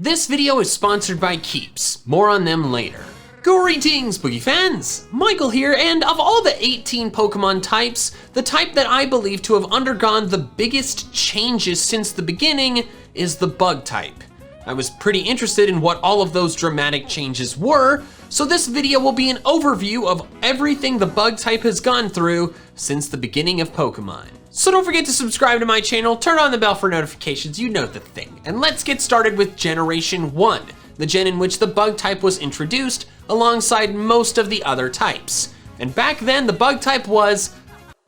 This video is sponsored by Keeps. More on them later. Greetings, Boogie fans! Michael here, and of all the 18 Pokemon types, the type that I believe to have undergone the biggest changes since the beginning is the Bug type. I was pretty interested in what all of those dramatic changes were, so this video will be an overview of everything the Bug type has gone through since the beginning of Pokemon. So don't forget to subscribe to my channel, turn on the bell for notifications, you know the thing. And let's get started with Generation 1, the gen in which the Bug type was introduced alongside most of the other types. And back then, the Bug type was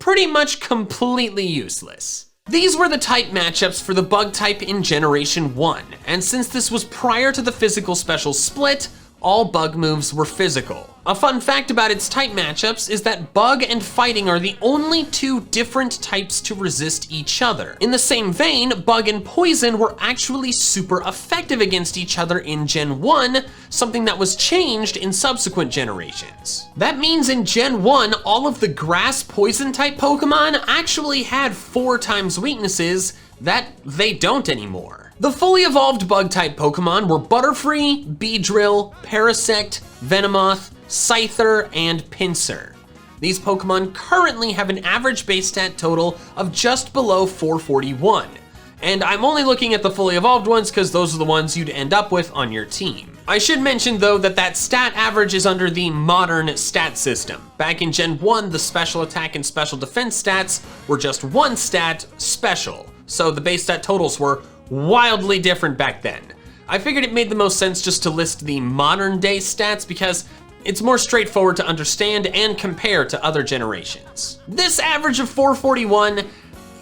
pretty much completely useless. These were the type matchups for the Bug type in Generation 1, and since this was prior to the physical special split, all Bug moves were physical. A fun fact about its type matchups is that Bug and Fighting are the only two different types to resist each other. In the same vein, Bug and Poison were actually super effective against each other in Gen 1, something that was changed in subsequent generations. That means in Gen 1, all of the Grass Poison type Pokemon actually had 4 times weaknesses that they don't anymore. The fully evolved Bug-type Pokemon were Butterfree, Beedrill, Parasect, Venomoth, Scyther, and Pinsir. These Pokemon currently have an average base stat total of just below 441. And I'm only looking at the fully evolved ones because those are the ones you'd end up with on your team. I should mention though that stat average is under the modern stat system. Back in Gen 1, the special attack and special defense stats were just one stat, special. So the base stat totals were wildly different back then. I figured it made the most sense just to list the modern day stats because it's more straightforward to understand and compare to other generations. This average of 441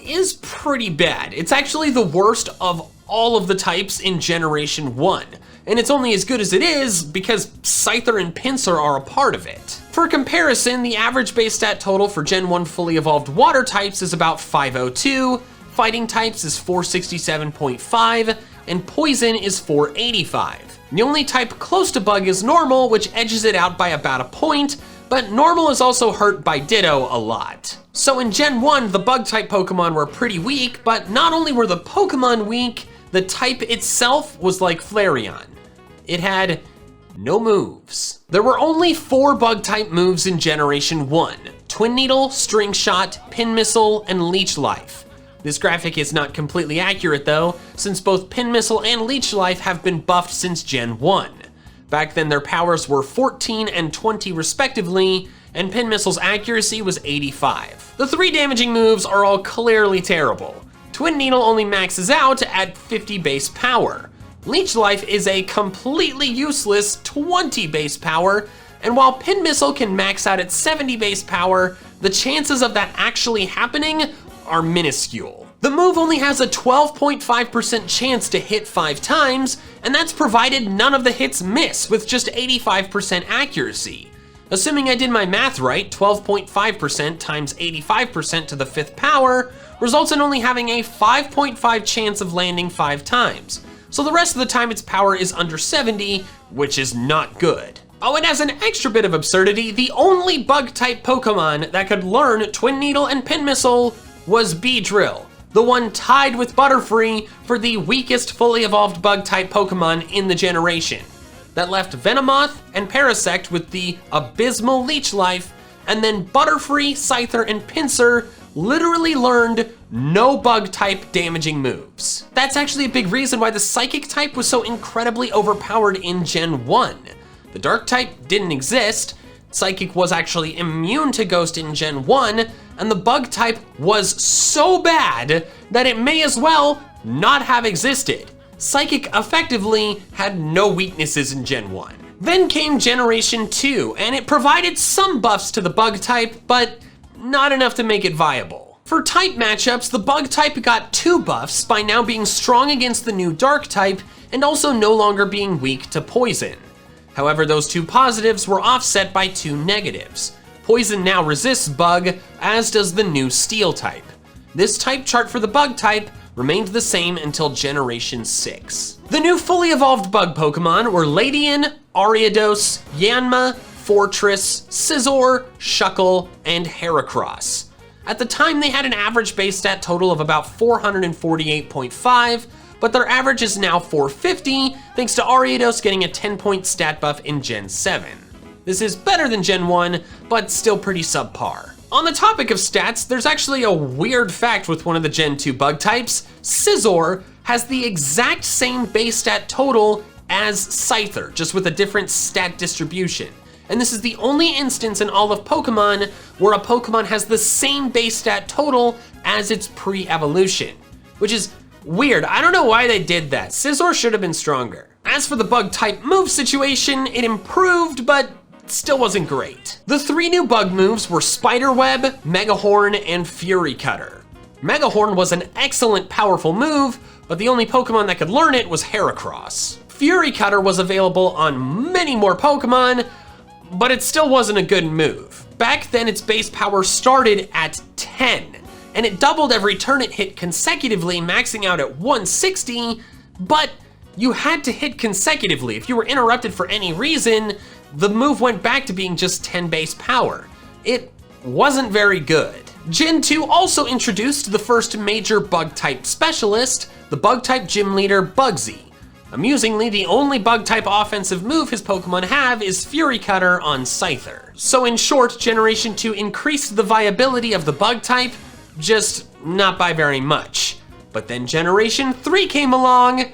is pretty bad. It's actually the worst of all of the types in Generation 1. And it's only as good as it is because Scyther and Pinsir are a part of it. For comparison, the average base stat total for Gen 1 fully evolved water types is about 502, Fighting types is 467.5, and Poison is 485. The only type close to Bug is Normal, which edges it out by about a point, but Normal is also hurt by Ditto a lot. So in Gen 1, the Bug type Pokemon were pretty weak, but not only were the Pokemon weak, the type itself was like Flareon. It had no moves. There were only 4 Bug type moves in Generation 1, Twin Needle, String Shot, Pin Missile, and Leech Life. This graphic is not completely accurate though, since both Pin Missile and Leech Life have been buffed since Gen 1. Back then their powers were 14 and 20 respectively, and Pin Missile's accuracy was 85. The 3 damaging moves are all clearly terrible. Twin Needle only maxes out at 50 base power. Leech Life is a completely useless 20 base power, and while Pin Missile can max out at 70 base power, the chances of that actually happening are minuscule. The move only has a 12.5% chance to hit 5 times, and that's provided none of the hits miss with just 85% accuracy. Assuming I did my math right, 12.5% times 85% to the 5th power results in only having a 5.5 chance of landing 5 times. So the rest of the time its power is under 70, which is not good. Oh, and as an extra bit of absurdity, the only Bug-type Pokemon that could learn Twin Needle and Pin Missile was Beedrill, the one tied with Butterfree for the weakest fully evolved Bug-type Pokemon in the generation. That left Venomoth and Parasect with the abysmal Leech Life, and then Butterfree, Scyther, and Pinsir literally learned no Bug-type damaging moves. That's actually a big reason why the Psychic type was so incredibly overpowered in Gen 1. The Dark type didn't exist, Psychic was actually immune to Ghost in Gen 1, and the Bug type was so bad that it may as well not have existed. Psychic effectively had no weaknesses in Gen 1. Then came Generation 2, and it provided some buffs to the Bug type, but not enough to make it viable. For type matchups, the Bug type got 2 buffs by now being strong against the new Dark type, and also no longer being weak to Poison. However, those 2 positives were offset by 2 negatives. Poison now resists Bug, as does the new Steel type. This type chart for the Bug type remained the same until Generation 6. The new fully evolved Bug Pokemon were Ladian, Ariados, Yanma, Fortress, Scizor, Shuckle, and Heracross. At the time, they had an average base stat total of about 448.5, but their average is now 450 thanks to Ariados getting a 10-point stat buff in Gen 7. This is better than Gen 1, but still pretty subpar. On the topic of stats, there's actually a weird fact with one of the Gen 2 bug types. Scizor has the exact same base stat total as Scyther, just with a different stat distribution. And this is the only instance in all of Pokemon where a Pokemon has the same base stat total as its pre-evolution, which is weird. I don't know why they did that. Scizor should have been stronger. As for the bug type move situation, it improved, but still wasn't great. The 3 new bug moves were Spiderweb, Megahorn, and Fury Cutter. Megahorn was an excellent powerful move, but the only Pokemon that could learn it was Heracross. Fury Cutter was available on many more Pokemon, but it still wasn't a good move. Back then, its base power started at 10, and it doubled every turn it hit consecutively, maxing out at 160, but you had to hit consecutively. If you were interrupted for any reason, the move went back to being just 10 base power. It wasn't very good. Gen 2 also introduced the first major bug type specialist, the bug type gym leader Bugsy. Amusingly, the only bug type offensive move his Pokemon have is Fury Cutter on Scyther. So in short, Generation 2 increased the viability of the bug type, just not by very much. But then Generation 3 came along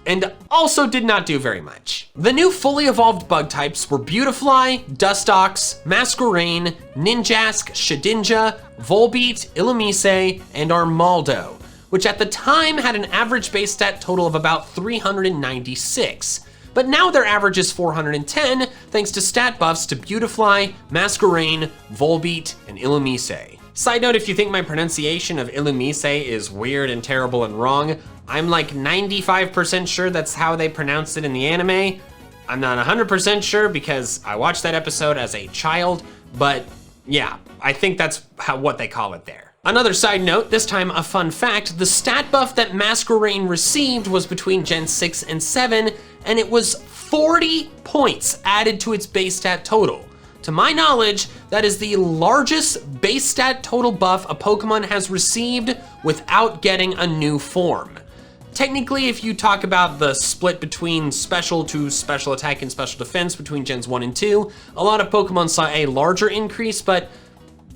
and also did not do very much. The new fully evolved bug types were Beautifly, Dustox, Masquerain, Ninjask, Shedinja, Volbeat, Illumise, and Armaldo, which at the time had an average base stat total of about 396. But now their average is 410 thanks to stat buffs to Beautifly, Masquerain, Volbeat, and Illumise. Side note, if you think my pronunciation of Illumise is weird and terrible and wrong, I'm like 95% sure that's how they pronounced it in the anime. I'm not 100% sure because I watched that episode as a child, but yeah, I think that's what they call it there. Another side note, this time a fun fact, the stat buff that Masquerain received was between Gen 6 and 7, and it was 40 points added to its base stat total. To my knowledge, that is the largest base stat total buff a Pokemon has received without getting a new form. Technically, if you talk about the split between special to special attack and special defense between Gens 1 and 2, a lot of Pokemon saw a larger increase, but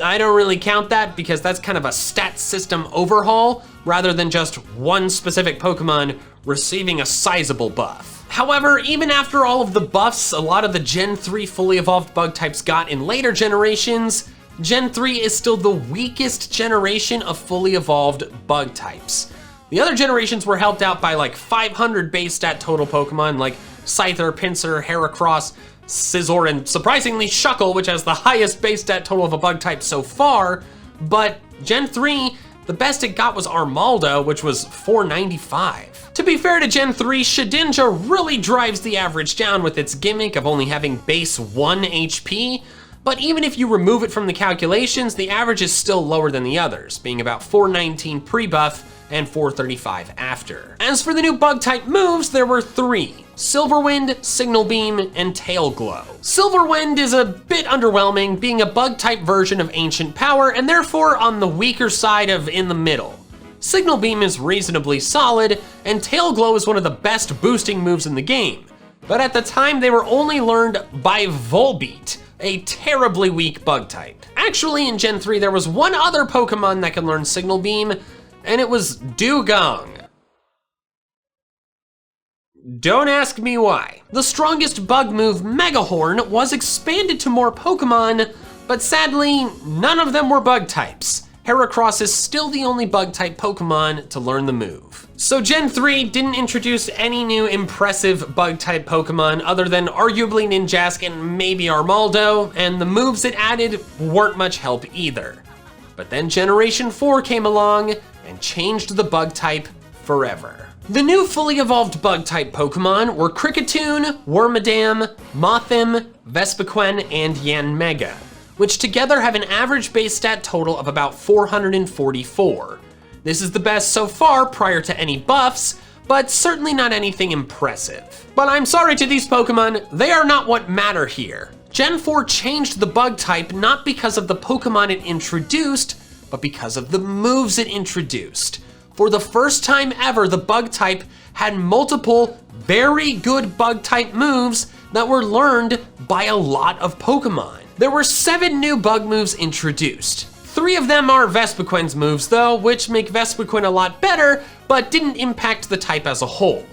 I don't really count that because that's kind of a stat system overhaul rather than just one specific Pokemon receiving a sizable buff. However, even after all of the buffs a lot of the Gen 3 fully evolved bug types got in later generations, Gen 3 is still the weakest generation of fully evolved bug types. The other generations were helped out by like 500 base stat total Pokemon like Scyther, Pinsir, Heracross, Scizor, and surprisingly Shuckle, which has the highest base stat total of a bug type so far. But Gen 3, the best it got was Armaldo, which was 495. To be fair to Gen 3, Shedinja really drives the average down with its gimmick of only having base 1 HP, but even if you remove it from the calculations, the average is still lower than the others, being about 419 pre-buff and 435 after. As for the new bug type moves, there were 3. Silverwind, Signal Beam, and Tail Glow. Silverwind is a bit underwhelming, being a bug type version of Ancient Power and therefore on the weaker side of in the middle. Signal Beam is reasonably solid, and Tail Glow is one of the best boosting moves in the game. But at the time, they were only learned by Volbeat, a terribly weak bug type. Actually, in Gen 3, there was one other Pokemon that could learn Signal Beam, and it was Dugong. Don't ask me why. The strongest bug move, Megahorn, was expanded to more Pokemon, but sadly, none of them were bug types. Heracross is still the only bug type Pokemon to learn the move. So Gen 3 didn't introduce any new impressive bug type Pokemon other than arguably Ninjask and maybe Armaldo, and the moves it added weren't much help either. But then Generation 4 came along and changed the bug type forever. The new fully evolved bug type Pokemon were Kricketune, Wormadam, Mothim, Vespiquen, and Yanmega, which together have an average base stat total of about 444. This is the best so far prior to any buffs, but certainly not anything impressive. But I'm sorry to these Pokemon, they are not what matter here. Gen 4 changed the bug type not because of the Pokemon it introduced, but because of the moves it introduced. For the first time ever, the bug type had multiple very good bug type moves that were learned by a lot of Pokemon. There were 7 new bug moves introduced. 3 of them are Vespiquen's moves though, which make Vespiquen a lot better, but didn't impact the type as a whole.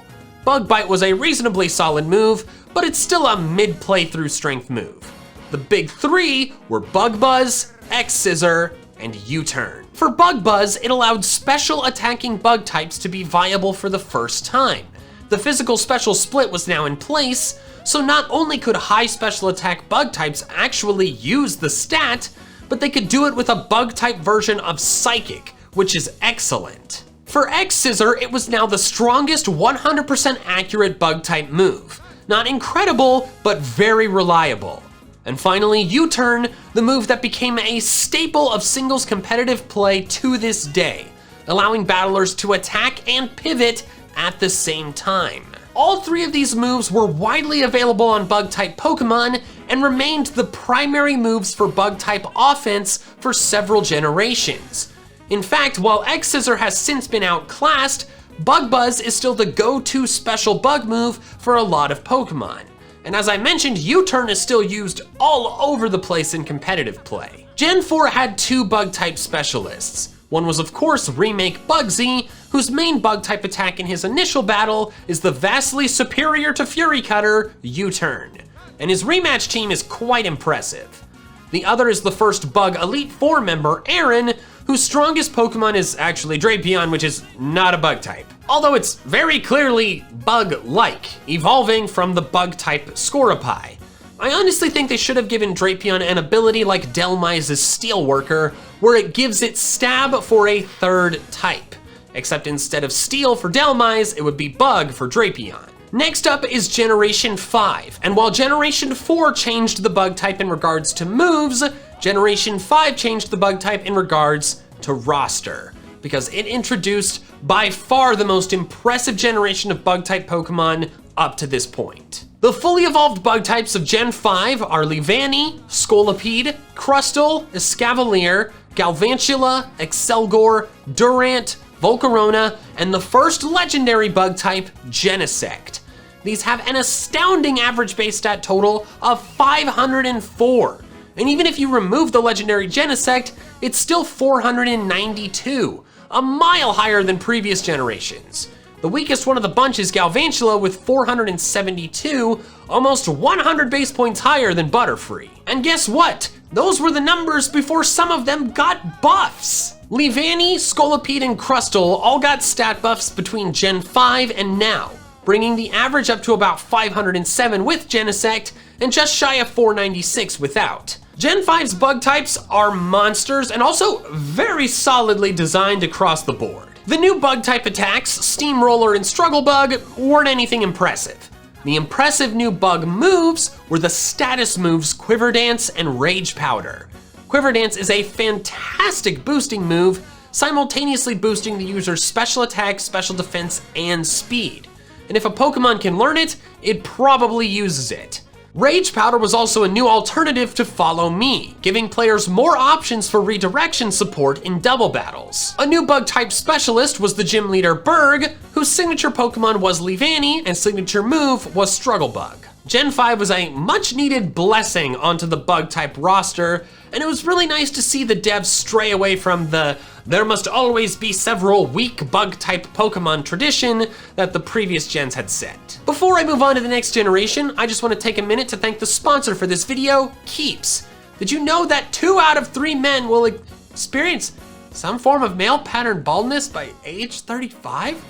Bug Bite was a reasonably solid move, but it's still a mid-playthrough strength move. The big 3 were Bug Buzz, X-Scissor, and U-Turn. For Bug Buzz, it allowed special attacking bug types to be viable for the first time. The physical special split was now in place, so not only could high special attack bug types actually use the stat, but they could do it with a bug type version of Psychic, which is excellent. For X-Scissor, it was now the strongest 100% accurate bug type move. Not incredible, but very reliable. And finally, U-Turn, the move that became a staple of singles competitive play to this day, allowing battlers to attack and pivot at the same time. All 3 of these moves were widely available on bug-type Pokemon and remained the primary moves for bug-type offense for several generations. In fact, while X-Scissor has since been outclassed, Bug Buzz is still the go-to special bug move for a lot of Pokemon. And as I mentioned, U-Turn is still used all over the place in competitive play. Gen 4 had 2 bug-type specialists. One was of course Remake Bugsy, whose main bug-type attack in his initial battle is the vastly superior to Fury Cutter, U-Turn. And his rematch team is quite impressive. The other is the first Bug Elite 4 member, Aaron, whose strongest Pokemon is actually Drapion, which is not a bug type. Although it's very clearly bug-like, evolving from the bug type Scoropie. I honestly think they should have given Drapion an ability like Delmize's Steelworker, where it gives it Stab for a 3rd type. Except instead of Steel for Delmize, it would be Bug for Drapion. Next up is Generation 5, and while Generation 4 changed the bug type in regards to moves, Generation 5 changed the bug type in regards to roster, because it introduced by far the most impressive generation of bug type Pokemon up to this point. The fully evolved bug types of Gen 5 are Leavanny, Scolipede, Crustle, Escavalier, Galvantula, Excelgor, Durant, Volcarona, and the first legendary bug type, Genesect. These have an astounding average base stat total of 504. And even if you remove the legendary Genesect, it's still 492, a mile higher than previous generations. The weakest one of the bunch is Galvantula with 472, almost 100 base points higher than Butterfree. And guess what? Those were the numbers before some of them got buffs. Leavanny, Scolipede, and Crustle all got stat buffs between Gen 5 and now, bringing the average up to about 507 with Genesect and just shy of 496 without. Gen 5's bug types are monsters and also very solidly designed across the board. The new bug type attacks, Steamroller and Struggle Bug, weren't anything impressive. The impressive new bug moves were the status moves Quiver Dance and Rage Powder. Quiver Dance is a fantastic boosting move, simultaneously boosting the user's special attack, special defense, and speed. And if a Pokemon can learn it, it probably uses it. Rage Powder was also a new alternative to Follow Me, giving players more options for redirection support in double battles. A new bug type specialist was the gym leader Berg, whose signature Pokemon was Leavanny and signature move was Struggle Bug. Gen 5 was a much needed blessing onto the bug type roster, and it was really nice to see the devs stray away from the "there must always be several weak bug type Pokemon" tradition that the previous gens had set. Before I move on to the next generation, I just want to take a minute to thank the sponsor for this video, Keeps. Did you know that 2 out of 3 men will experience some form of male pattern baldness by age 35?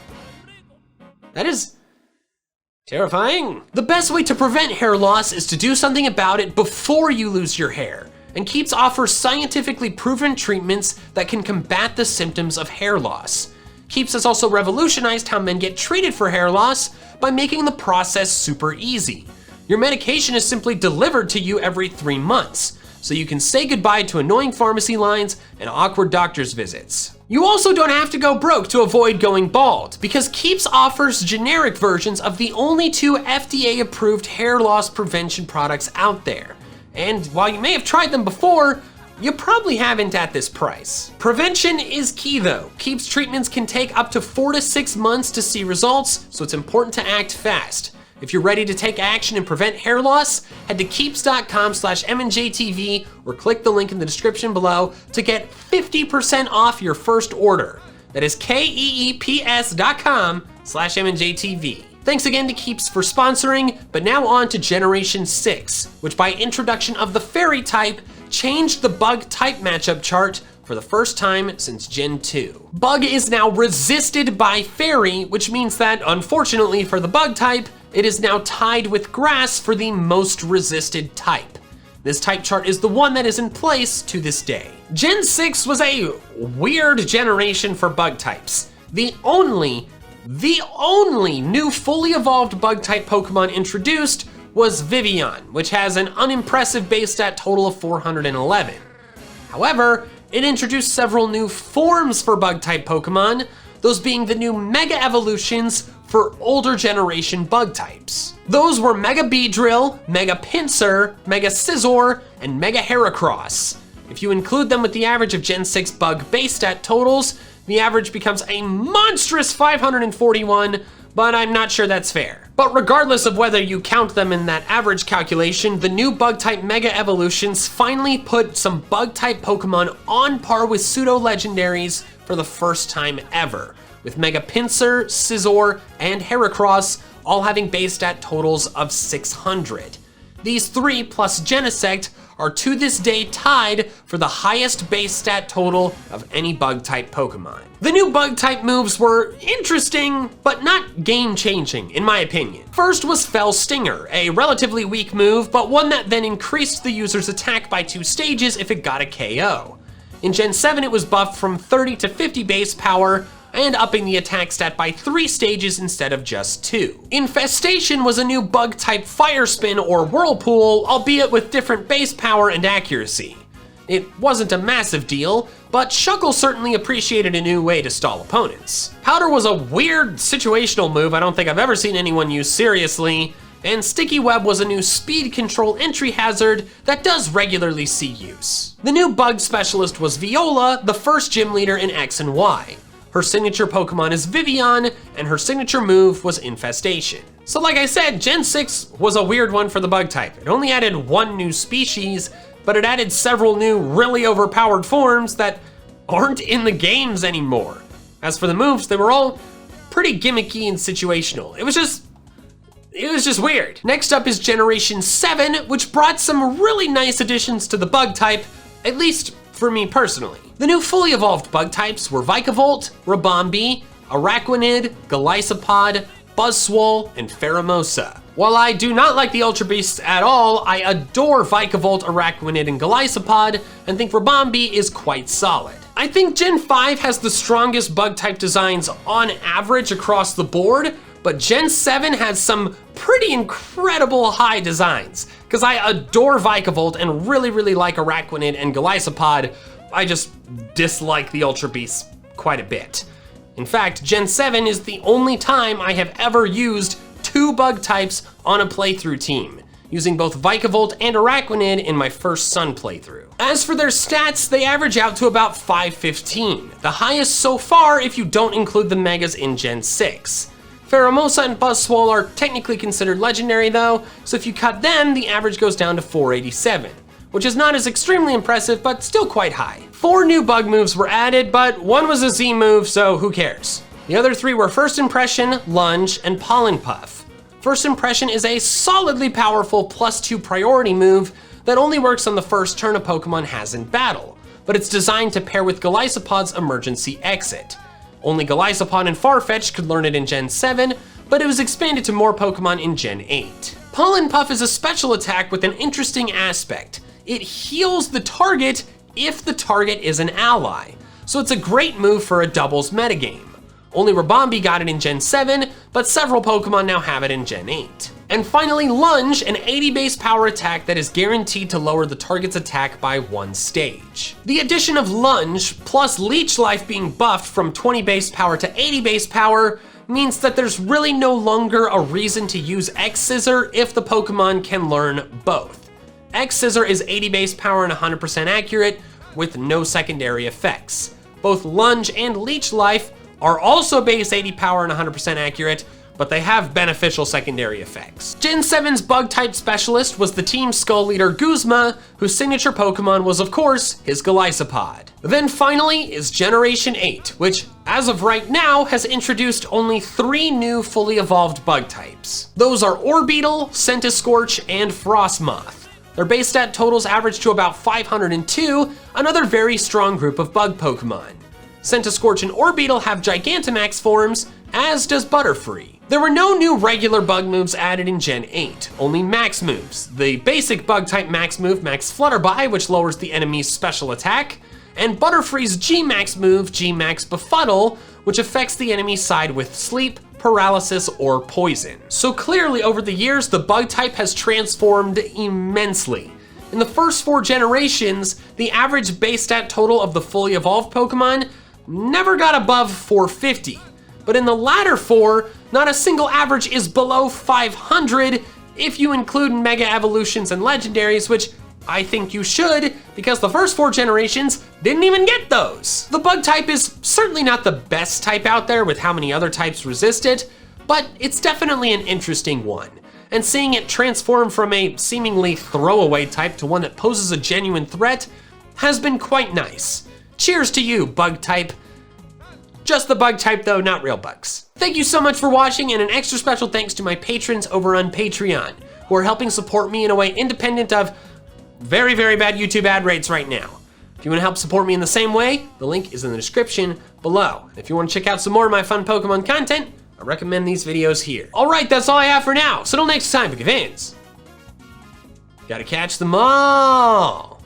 That is terrifying. The best way to prevent hair loss is to do something about it before you lose your hair. And Keeps offers scientifically proven treatments that can combat the symptoms of hair loss. Keeps has also revolutionized how men get treated for hair loss by making the process super easy. Your medication is simply delivered to you every 3 months, so you can say goodbye to annoying pharmacy lines and awkward doctor's visits. You also don't have to go broke to avoid going bald, because Keeps offers generic versions of the only 2 FDA-approved hair loss prevention products out there. And while you may have tried them before, You probably haven't at this price. Prevention is key though. Keeps treatments can take up to 4 to 6 months to see results, so it's important to act fast. If you're ready to take action and prevent hair loss, head to keeps.com/MandJTV or click the link in the description below to get 50% off your first order. That is keeps.com/MandJTV. Thanks again to Keeps for sponsoring, but now on to Generation 6, which by introduction of the fairy type, changed the bug type matchup chart for the first time since Gen 2. Bug is now resisted by fairy, which means that, unfortunately for the bug type, it is now tied with grass for the most resisted type. This type chart is the one that is in place to this day. Gen 6 was a weird generation for bug types. The only new fully evolved bug type Pokemon introduced was Vivian, which has an unimpressive base stat total of 411. However, it introduced several new forms for bug type Pokemon, those being the new Mega Evolutions for older generation bug types. Those were Mega Beedrill, Mega Pinsir, Mega Scizor, and Mega Heracross. If you include them with the average of Gen 6 bug base stat totals, the average becomes a monstrous 541, but I'm not sure that's fair. But regardless of whether you count them in that average calculation, the new bug type Mega Evolutions finally put some bug type Pokemon on par with pseudo legendaries for the first time ever, with Mega Pinsir, Scizor, and Heracross all having base stat totals of 600. These three plus Genesect are to this day tied for the highest base stat total of any bug type Pokemon. The new bug type moves were interesting, but not game changing in my opinion. First was Fell Stinger, a relatively weak move, but one that then increased the user's attack by 2 stages if it got a KO. In Gen 7 it was buffed from 30 to 50 base power, and upping the attack stat by 3 stages instead of just 2. Infestation was a new bug type Fire Spin or Whirlpool, albeit with different base power and accuracy. It wasn't a massive deal, but Shuckle certainly appreciated a new way to stall opponents. Powder was a weird situational move I don't think I've ever seen anyone use seriously, and Sticky Web was a new speed control entry hazard that does regularly see use. The new bug specialist was Viola, the first gym leader in X and Y. Her signature Pokemon is Vivian, and her signature move was Infestation. So like I said, Gen 6 was a weird one for the bug type. It only added 1 new species, but it added several new really overpowered forms that aren't in the games anymore. As for the moves, they were all pretty gimmicky and situational. It was just weird. Next up is Generation 7, which brought some really nice additions to the bug type, at least for me personally. The new fully evolved bug types were Vikavolt, Ribombee, Araquanid, Golisopod, Buzzwole, and Pheromosa. While I do not like the Ultra Beasts at all, I adore Vikavolt, Araquanid, and Golisopod, and think Ribombee is quite solid. I think Gen 5 has the strongest bug type designs on average across the board, but Gen 7 has some pretty incredible high designs. Because I adore Vikavolt and really like Araquanid and Golisopod, I just dislike the Ultra Beasts quite a bit. In fact, Gen 7 is the only time I have ever used 2 bug types on a playthrough team, using both Vikavolt and Araquanid in my first Sun playthrough. As for their stats, they average out to about 515, the highest so far if you don't include the Megas in Gen 6. Pheromosa and Buzzwole are technically considered legendary though, so if you cut them, the average goes down to 487, which is not as extremely impressive, but still quite high. 4 new bug moves were added, but 1 was a Z move, so who cares? The other 3 were First Impression, Lunge, and Pollen Puff. First Impression is a solidly powerful +2 priority move that only works on the first turn a Pokemon has in battle, but it's designed to pair with Golisopod's emergency exit. Only Golisopod and Farfetch'd could learn it in Gen 7, but it was expanded to more Pokemon in Gen 8. Pollen Puff is a special attack with an interesting aspect. It heals the target if the target is an ally, so it's a great move for a doubles metagame. Only Ribombee got it in Gen 7, but several Pokemon now have it in Gen 8. And finally, Lunge, an 80 base power attack that is guaranteed to lower the target's attack by 1 stage. The addition of Lunge, plus Leech Life being buffed from 20 base power to 80 base power, means that there's really no longer a reason to use X-Scissor if the Pokemon can learn both. X-Scissor is 80 base power and 100% accurate with no secondary effects. Both Lunge and Leech Life are also base 80 power and 100% accurate, but they have beneficial secondary effects. Gen 7's Bug-type specialist was the Team Skull leader Guzma, whose signature Pokemon was, of course, his Golisopod. Then finally is Generation 8, which, as of right now, has introduced only 3 new fully evolved bug types. Those are Orbeetle, Centiskorch, and Frostmoth. Their base stat totals average to about 502, another very strong group of bug Pokemon. Centiskorch and Orbeetle have Gigantamax forms, as does Butterfree. There were no new regular bug moves added in Gen 8, only max moves. The basic bug type max move, Max Flutterby, which lowers the enemy's special attack, and Butterfree's G-Max move, G-Max Befuddle, which affects the enemy's side with sleep, paralysis, or poison. So clearly over the years, the bug type has transformed immensely. In the first 4 generations, the average base stat total of the fully evolved Pokemon never got above 450. But in the latter 4, not a single average is below 500 if you include Mega Evolutions and Legendaries, which I think you should, because the first 4 generations didn't even get those. The bug type is certainly not the best type out there with how many other types resist it, but it's definitely an interesting one. And seeing it transform from a seemingly throwaway type to one that poses a genuine threat has been quite nice. Cheers to you, bug type. Just the bug type though, not real bugs. Thank you so much for watching, and an extra special thanks to my patrons over on Patreon, who are helping support me in a way independent of very, very bad YouTube ad rates right now. If you want to help support me in the same way, the link is in the description below. If you want to check out some more of my fun Pokemon content, I recommend these videos here. All right, that's all I have for now. So till next time, Pokefans, gotta catch them all.